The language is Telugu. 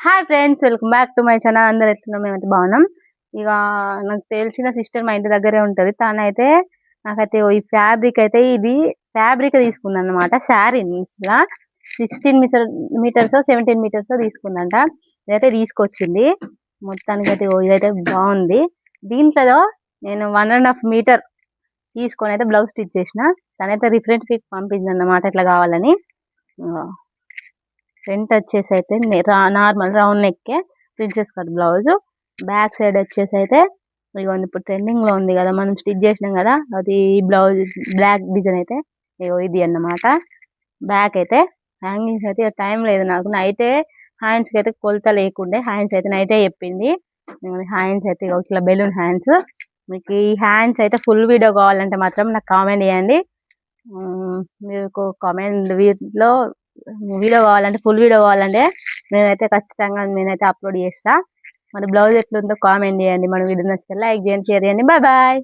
Hi friends, welcome back to my channel. అందరు ఎట్లున్నాం? మేమైతే బాగున్నాం. ఇక నాకు తెలిసిన సిస్టర్ మా ఇంటి దగ్గరే ఉంటది. తనైతే నాకైతే ఈ ఫ్యాబ్రిక్ అయితే ఇది ఫ్యాబ్రిక్ తీసుకుంది అనమాట. శారీ లా 16 మీటర్స్ 17 మీటర్స్ తీసుకుందంట. ఇదైతే తీసుకొచ్చింది. మొత్తానికి అయితే ఇదైతే బాగుంది. దీంట్లో నేను 1.5 మీటర్ తీసుకొని అయితే బ్లౌజ్ స్టిచ్ చేసిన. తనైతే రిఫరెంట్ పిక్ పంపింది అన్నమాట ఇట్లా కావాలని. ఫ్రంట్ వచ్చేసి అయితే normal round neck princess cut blouse. Back side వచ్చేసి అయితే ఇదిగోండి, ఇప్పుడు ట్రెండింగ్ లో ఉంది కదా, మనం స్టిచ్ చేసినాం కదా, అది బ్లౌజ్ బ్లాక్ డిజైన్ అయితే ఇది అన్నమాట. బ్యాక్ అయితే హ్యాంగింగ్స్ అయితే టైం లేదు నాకు, నైటే హ్యాండ్స్ కి అయితే కొలత లేకుండే, హ్యాండ్స్ అయితే నైటే చెప్పింది. హ్యాండ్స్ అయితే ఇట్లా బెలూన్ హ్యాండ్స్. మీకు ఈ హ్యాండ్స్ అయితే ఫుల్ వీడియో కావాలంటే మాత్రం నాకు కామెంట్ చేయండి. మీకు కామెంట్ వీడియో కావాలంటే ఫుల్ వీడియో కావాలంటే నేనైతే ఖచ్చితంగా నేనైతే అప్లోడ్ చేస్తా. మరి బ్లౌజ్ ఎట్లుందో కామెంట్ చేయండి. మన వీడియో నచ్చితే లైక్ చేయండి, షేర్ చేయండి. Bye bye.